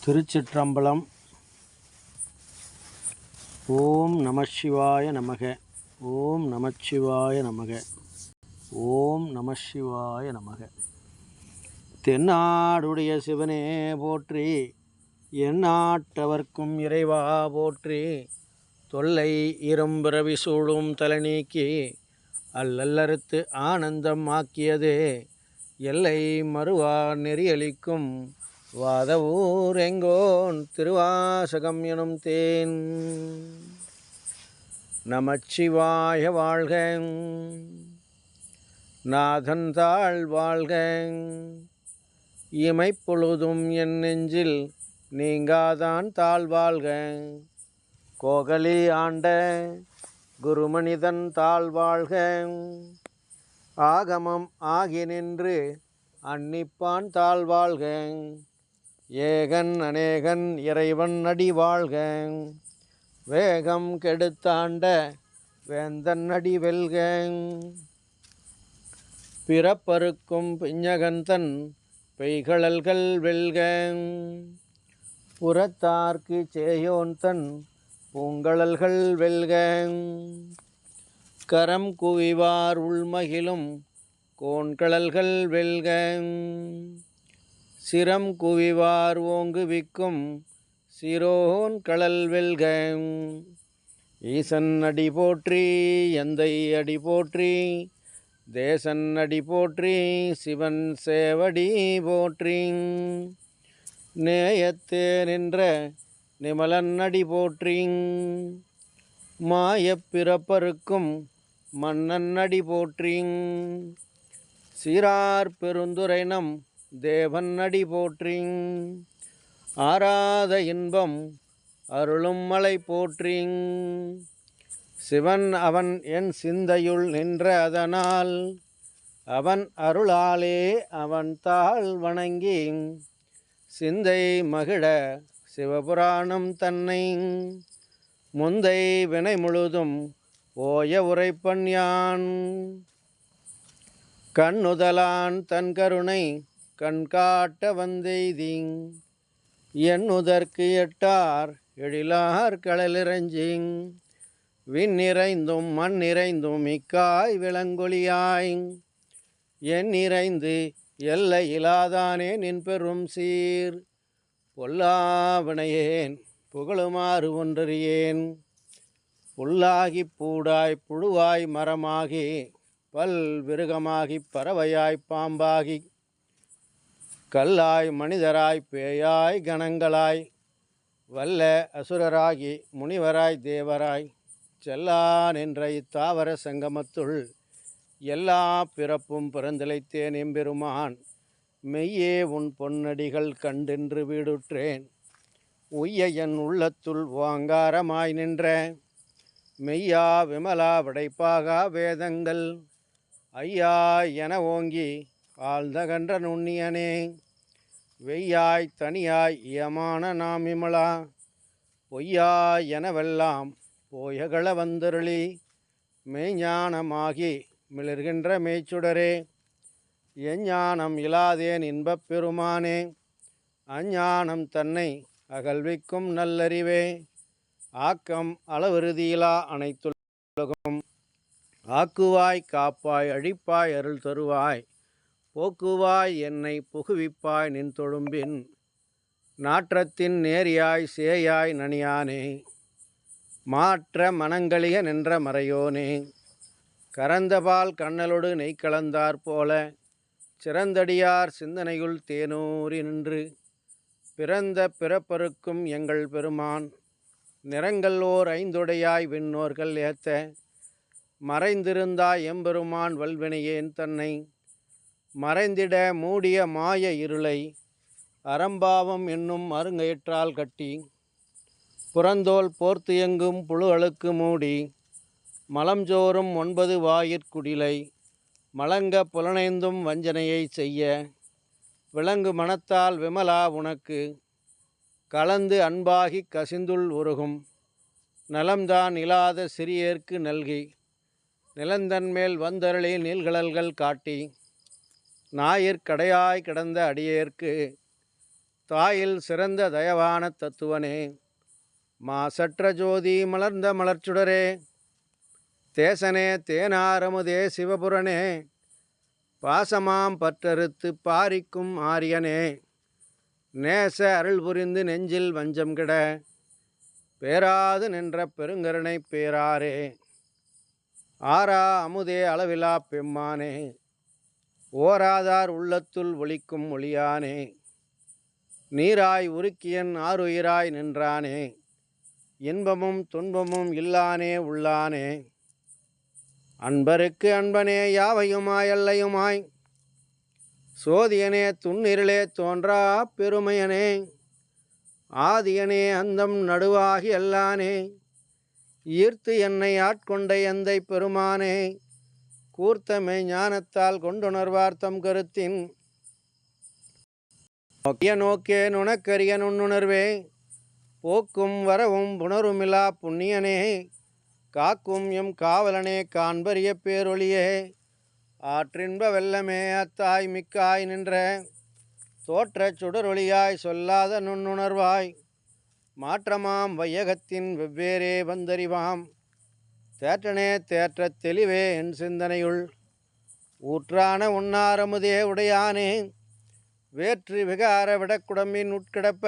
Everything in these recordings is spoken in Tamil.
திருச்சிற்றம்பலம். ஓம் நமசிவாய நமக. ஓம் நமசிவாய நமக. ஓம் நமசிவாய நமக. தென்னாடுடைய சிவனே போற்றி, எந்நாட்டவர்க்கும் இறைவா போற்றி. தொல்லை இரும்பிறவி சூழும் தலை நீக்கி அல்லல்லறுத்து ஆனந்தம் ஆக்கியதே, எல்லை மறுவா நெறியளிக்கும் வாதவூர் எங்கோன் திருவாசகம் எனும் தேன். நமச்சிவாய வாழ்க, நாதன் தாழ் வாழ்க, இமைப்பொழுதும் என் நெஞ்சில் நீங்காதான் தாழ்வாழ்க. கோகலி ஆண்ட குருமனிதன் தாழ்வாழ்க, ஆகமம் ஆகி நின்று அன்னிப்பான் தாழ்வாழ்க. ஏகன் அநேகன் இறைவன் அடி வாழ்க, வேகம் கெடுத்தாண்ட வேந்தன் அடி வெல்க. பிறப்பருக்கும் பிஞகந்தன் பெய்கழல்கள் வெல்க, புறத்தார்க்கு சேயோன் தன் பூங்கழல்கள் வெல்க. கரம் குவிவார் உள்மகிழும் கோண்கழல்கள் வெல்க, சிரம் குவிவார் ஓங்குவிக்கும் சிரோன் கடல் வெல்க. ஈசன் அடி போற்றி, எந்தை அடி போற்றி, தேசன் அடி போற்றி, சிவன் சேவடி போற்றி. நேயத்தே நின்ற நிமலன் அடி போற்றி, மாயப்பிறப்பருக்கும் மன்னன் அடி போற்றி. சீரார் பெருந்துரைனம் தேவன் அடி போற்றி, ஆராத இன்பம் அருளும் மலை போற்றி. சிவன் அவன் என் சிந்தையுள் நின்ற அதனால், அவன் அருளாலே அவன் தாள் வணங்கி சிந்தை மகிழ சிவபுராணம் தன்னை முந்தை வினை முழுதும் ஓய உரைப்பன் யான். கண்ணுதலான் தன் கருணை கண்காட்ட வந்தெய்தி, எண்ணுதற்கு எட்டார் எழிலார் கடலிறஞ்சி. விண்ணிறைந்தும் மண்ணிறைந்தும் மிக்காய் விளங்கொழியாய், என் நிறைந்து எல்லை இலாதானே நின் பெரும் சீர். பொல்லாவினையேன் புகழுமாறு ஒன்றறியேன், புல்லாகி பூடாய் புழுவாய் மரமாகி பல் விருகமாகி பறவையாய் பாம்பாகி கல்லாய் மனிதராய் பேயாய் கணங்களாய் வல்ல அசுரராகி முனிவராய் தேவராய் செல்லான் என்ற இத்தாவர சங்கமத்துள் எல்லா பிறப்பும் பிறந்திழைத்தேன் எம்பெருமான். மெய்யே உன் பொன்னடிகள் கண்டென்று வீடுற்றேன், உய்ய என் உள்ளத்துள் வாங்காரமாய் நின்ற மெய்யா விமலா விடைப்பாகா வேதங்கள் ஐயா என ஓங்கி ஆழ்ந்தகன்ற நுண்ணியனே. வெய்யாய் தனியாய் இயமான நாம் விமலா, பொய்யாய் எனவெல்லாம் போயகள வந்தருளி மெய்ஞானமாகி மிளர்கின்ற மெய்ச்சுடரே. எஞ்ஞானம் இலாதேன் இன்பப் பெருமானே, அஞ்ஞானம் தன்னை அகழ்விக்கும் நல்லறிவே. ஆக்கம் அளவிறுதியிலா அனைத்துலகும் ஆக்குவாய் காப்பாய் அழிப்பாய் அருள் தருவாய், போக்குவாய் என்னை புகுவிப்பாய் நின் தொழும்பின். நாற்றத்தின் நேரியாய் சேயாய் நனியானே, மாற்ற மனங்களிய நின்ற மறையோனே. கரந்தபால் கண்ணலொடு நெய் கலந்தாற் போல, சிறந்தடியார் சிந்தனையுள் தேனூறி நின்று பிறந்த பிறப்பருக்கும் எங்கள் பெருமான். நிறங்கள் ஓர் ஐந்துடையாய் விண்ணோர்கள் ஏத்த, மறைந்திருந்தாய் எம்பெருமான் வல்வினையேன் தன்னை. மறைந்திட மூடிய மாய இருளை அறம்பாவம் என்னும் அருங்கயிற்றால் கட்டி, புறந்தோல் போர்த்து எங்கும் புழு அழுக்கு மூடி, மலஞ்சோறும் 9 வாயிற்குடிலை மலங்க புலனைந்தும் வஞ்சனையை செய்ய. விளங்கு மனத்தால் விமலா உனக்கு கலந்து அன்பாகி கசிந்துள் உருகும், நலம்தான் இலாத சிறியேற்கு நல்கி நிலந்தன்மேல் வந்தருளி நீள்கடல்கள் காட்டி. ஞாயிற்கடையாய் கிடந்த அடியேற்கு தாயில் சிறந்த தயவான தத்துவனே, மாசற்ற ஜோதி மலர்ந்த மலர்ச்சுடரே, தேசனே தேனாரமுதே சிவபுரனே, பாசமாம் பற்றறுத்து பாரிக்கும் ஆரியனே, நேச அருள் புரிந்து நெஞ்சில் வஞ்சம் கிட பேராது நின்ற பெருங்கருணை பேராரே, ஆரா அமுதே அளவிலா பெம்மானே, ஓராதார் உள்ளத்துள் ஒளிக்கும் ஒளியானே, நீராய் உருக்கியன் ஆறுயிராய் நின்றானே, இன்பமும் துன்பமும் இல்லானே உள்ளானே, அன்பருக்கு அன்பனே யாவையுமாய் எல்லையுமாய், சோதியனே துன்னிருளே தோன்றா பெருமையனே, ஆதியனே அந்தம் நடுவாகி எல்லானே, ஈர்த்து என்னை ஆட்கொண்ட எந்தை பெருமானே, கூர்த்தமை ஞானத்தால் கொண்டுணர்வார் தம் கருத்தின் நோக்கிய நோக்கே நுணக்கரிய நுண்ணுணர்வே, போக்கும் வரவும் புணருமிலா புண்ணியனே, காக்கும் எம் காவலனே காண்பரிய பேரொளியே, ஆற்றின்ப வெள்ளமே அத்தாய் மிக்காய் நின்ற தோற்றச் சுடரொளியாய் சொல்லாத நுண்ணுணர்வாய், மாற்றமாம் வையகத்தின் வெவ்வேறே வந்தறிவாம் தேற்றனே தேற்றத் தெளிவே என் சிந்தனையுள், ஊற்றான உன்னாரமுதே உடையானே, வேற்று விகார விடக்குடம்பின் உட்கிடப்ப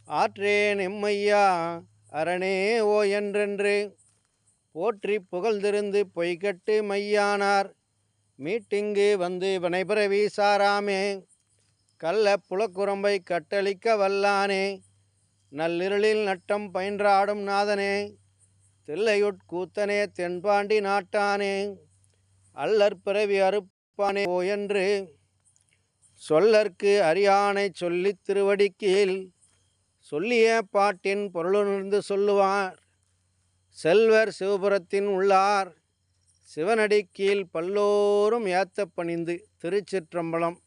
ஆற்றேன் எம்மையா அரணே ஓ என்றென்று போற்றி புகழ்ந்திருந்து பொய்கட்டு மையானார் மீட்டிங்கு வந்து வினைபிறவி சாராமே, கள்ள புலக்குரம்பை கட்டளிக்க வல்லானே, நள்ளிருளில் நட்டம் பயின்றாடும் நாதனே, தில்லையுட்கூத்தனே தென்பாண்டி நாட்டானே, அல்லற்பிறவி அறுப்பானே ஓ என்று சொல்லற்கு அரியானை சொல்லித் திருவடிக்கீழ் சொல்லிய பாட்டின் பொருளுணர்ந்து சொல்லுவார் செல்வர் சிவபுரத்தின் உள்ளார், சிவனடி கீழ் பல்லோரும் ஏத்த பணிந்து. திருச்சிற்றம்பலம்.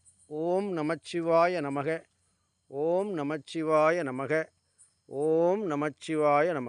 ஓம் நமச்சிவாய நமக. ஓம் நமச்சிவாய நமக. ஓம் நமச்சிவாய நமக.